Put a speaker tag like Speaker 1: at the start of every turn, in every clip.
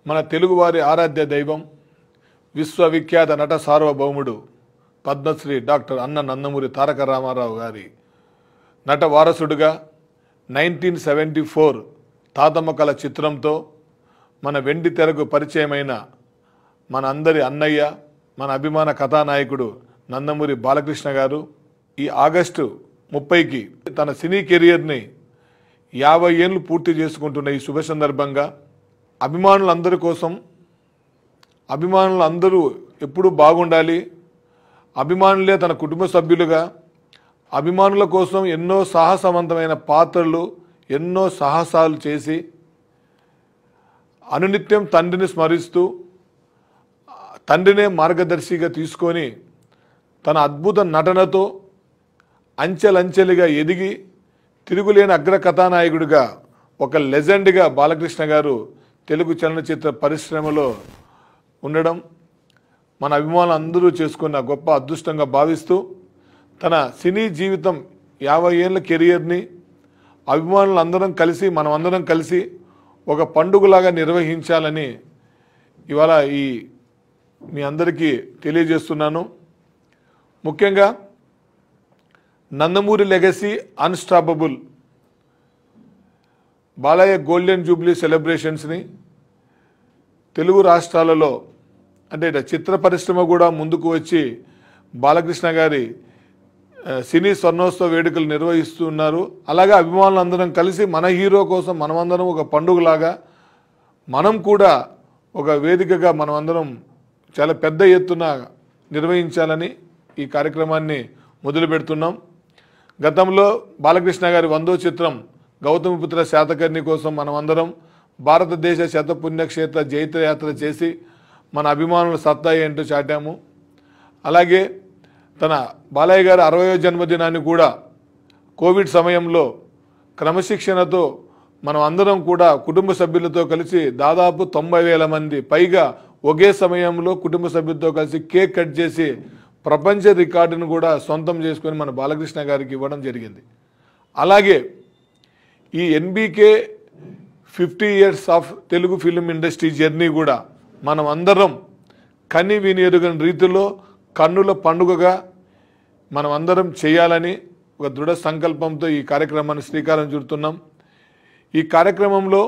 Speaker 1: మన తెలుగువారి ఆరాధ్య దైవం విశ్వవిఖ్యాత నట సార్వభౌముడు పద్మశ్రీ డాక్టర్ అన్న నందమూరి తారక రామారావు గారి నట వారసుడుగా 1974 తాతమ్మ కళ చిత్రంతో మన వెండి తెరకు పరిచయమైన మన అందరి అన్నయ్య మన అభిమాన కథానాయకుడు నందమూరి బాలకృష్ణ గారు ఈ ఆగస్టు 30కి తన సినీ కెరియర్ని 50 ఏళ్ళు పూర్తి చేసుకుంటున్న ఈ శుభ సందర్భంగా అభిమానులందరి కోసం అభిమానులందరూ ఎప్పుడూ బాగుండాలి, అభిమానులే తన కుటుంబ సభ్యులుగా అభిమానుల కోసం ఎన్నో సాహసవంతమైన పాత్రలు ఎన్నో సాహసాలు చేసి అనునిత్యం తండ్రిని స్మరిస్తూ తండ్రినే మార్గదర్శిగా తీసుకొని తన అద్భుత నటనతో అంచెలంచెలుగా ఎదిగి తిరుగులేని అగ్ర కథానాయకుడిగా ఒక లెజెండ్గా బాలకృష్ణ గారు తెలుగు చలనచిత్ర పరిశ్రమలో ఉండడం మన అభిమానులు అందరూ చేసుకున్న గొప్ప అదృష్టంగా భావిస్తూ తన సినీ జీవితం 50 ఏళ్ళ కెరియర్ని అభిమానులందరం కలిసి మనమందరం కలిసి ఒక పండుగలాగా నిర్వహించాలని ఇవాళ మీ అందరికీ తెలియజేస్తున్నాను. ముఖ్యంగా Nandamuri legacy unstoppable Balayya golden jubilee సెలబ్రేషన్స్ని తెలుగు రాష్ట్రాలలో అంటే చిత్ర పరిశ్రమ కూడా ముందుకు వచ్చి బాలకృష్ణ గారి సినీ స్వర్ణోత్సవ వేడుకలు నిర్వహిస్తున్నారు. అలాగే అభిమానులందరం కలిసి మన హీరో కోసం మనమందరం ఒక పండుగలాగా మనం కూడా ఒక వేదికగా మనమందరం చాలా పెద్ద ఎత్తున నిర్వహించాలని ఈ కార్యక్రమాన్ని మొదలు పెడుతున్నాం. గతంలో బాలకృష్ణ గారి 100వ చిత్రం గౌతమిపుత్ర శాతకర్ణి కోసం మనమందరం భారతదేశ శతపుణ్యక్షేత్ర జైత్రయాత్ర చేసి మన అభిమానుల సత్తా ఏంటో చాటాము. అలాగే తన బాలయ్య గారి 60వ జన్మదినాన్ని కూడా కోవిడ్ సమయంలో క్రమశిక్షణతో మనం అందరం కూడా కుటుంబ సభ్యులతో కలిసి దాదాపు 90,000 మంది పైగా ఒకే సమయంలో కుటుంబ సభ్యులతో కలిసి కేక్ కట్ చేసి ప్రపంచ రికార్డును కూడా సొంతం చేసుకొని మన బాలకృష్ణ గారికి ఇవ్వడం జరిగింది. అలాగే ఈ NBK 50 years of Telugu film industry journey కూడా మనం అందరం కని విని ఎరుగని రీతిలో కన్నుల పండుగగా మనం అందరం చేయాలని ఒక దృఢ సంకల్పంతో ఈ కార్యక్రమాన్ని శ్రీకారం చుడుతున్నాం. ఈ కార్యక్రమంలో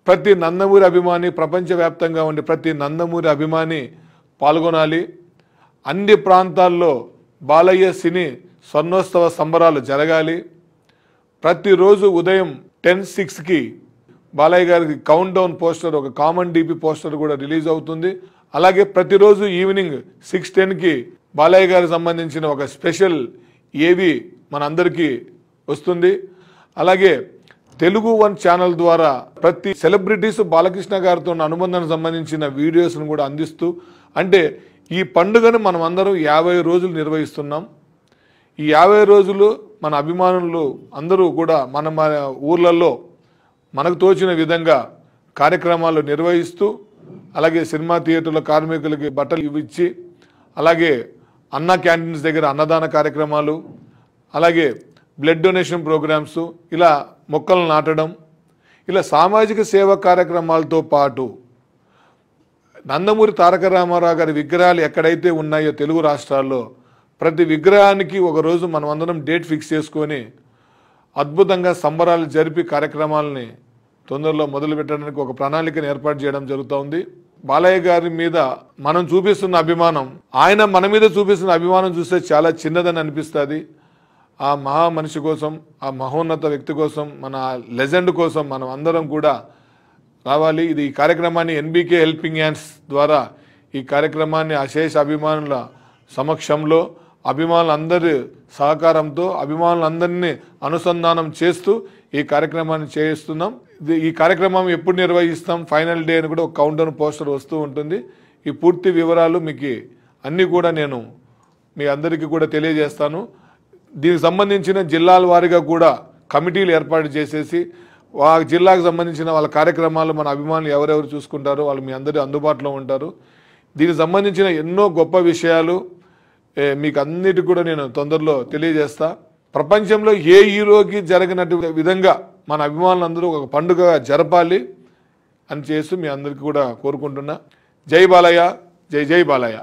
Speaker 1: ప్రతి నందమూరి అభిమాని ప్రపంచవ్యాప్తంగా ఉండే ప్రతి నందమూరి అభిమాని పాల్గొనాలి. అన్ని ప్రాంతాల్లో బాలయ్య సినీ స్వర్ణోత్సవ సంబరాలు జరగాలి. ప్రతిరోజు ఉదయం 10:06కి బాలయ్య గారికి కౌంట్ డౌన్ పోస్టర్ ఒక కామన్ డీపీ పోస్టర్ కూడా రిలీజ్ అవుతుంది. అలాగే ప్రతిరోజు ఈవినింగ్ 6:10కి బాలయ్య గారికి సంబంధించిన ఒక స్పెషల్ ఏవి మనందరికీ వస్తుంది. అలాగే తెలుగు 1 ఛానల్ ద్వారా ప్రతి సెలబ్రిటీస్ బాలకృష్ణ గారితో ఉన్న అనుబంధానికి సంబంధించిన వీడియోస్ను కూడా అందిస్తూ అంటే ఈ పండుగను మనం అందరం 50 రోజులు నిర్వహిస్తున్నాం. ఈ 50 రోజులు మన అభిమానులు అందరూ కూడా మన ఊర్లలో మనకు తోచిన విధంగా కార్యక్రమాలు నిర్వహిస్తూ అలాగే సినిమా థియేటర్ల కార్మికులకి బట్టలు ఇచ్చి అలాగే అన్న క్యాంటీన్స్ దగ్గర అన్నదాన కార్యక్రమాలు అలాగే బ్లడ్ డొనేషన్ ప్రోగ్రామ్స్ ఇలా మొక్కలు నాటడం ఇలా సామాజిక సేవా కార్యక్రమాలతో పాటు నందమూరి తారక రామారావు గారి విగ్రహాలు ఎక్కడైతే ఉన్నాయో తెలుగు రాష్ట్రాల్లో ప్రతి విగ్రహానికి ఒకరోజు మనమందరం డేట్ ఫిక్స్ చేసుకొని అద్భుతంగా సంబరాలు జరిపి కార్యక్రమాలని తొందరలో మొదలు పెట్టడానికి ఒక ప్రణాళికను ఏర్పాటు చేయడం జరుగుతోంది. బాలయ్య గారి మీద మనం చూపిస్తున్న అభిమానం ఆయన మన మీద చూపిస్తున్న అభిమానం చూస్తే చాలా చిన్నదని అనిపిస్తుంది. ఆ మహా మనిషి కోసం ఆ మహోన్నత వ్యక్తి కోసం మన లెజెండ్ కోసం మనం అందరం కూడా రావాలి. ఇది ఈ కార్యక్రమాన్ని ఎన్బీకే హెల్పింగ్ హ్యాండ్స్ ద్వారా ఈ కార్యక్రమాన్ని అశేష అభిమానుల సమక్షంలో అభిమానులందరి సహకారంతో అభిమానులందరినీ అనుసంధానం చేస్తూ ఈ కార్యక్రమాన్ని చేయిస్తున్నాం. ఈ కార్యక్రమం ఎప్పుడు నిర్వహిస్తాం ఫైనల్ డే అని కూడా ఒక కౌంటర్ పోస్టర్ వస్తూ ఉంటుంది. ఈ పూర్తి వివరాలు మీకు అన్నీ కూడా నేను మీ అందరికీ కూడా తెలియజేస్తాను. దీనికి సంబంధించిన జిల్లాల వారీగా కూడా కమిటీలు ఏర్పాటు చేసేసి ఆ జిల్లాకు సంబంధించిన వాళ్ళ కార్యక్రమాలు మన అభిమానులు ఎవరెవరు చూసుకుంటారో వాళ్ళు మీ అందరి అందుబాటులో ఉంటారు. దీనికి సంబంధించిన ఎన్నో గొప్ప విషయాలు మీకు అన్నిటి కూడా నేను తొందరలో తెలియజేస్తా. ప్రపంచంలో ఏ హీరోకి జరగనట్టు విధంగా మన అభిమానులందరూ ఒక పండుగ జరపాలి అని చేస్తూ మీ అందరికీ కూడా కోరుకుంటున్నా. జై బాలయ్య, జై జై బాలయ్య.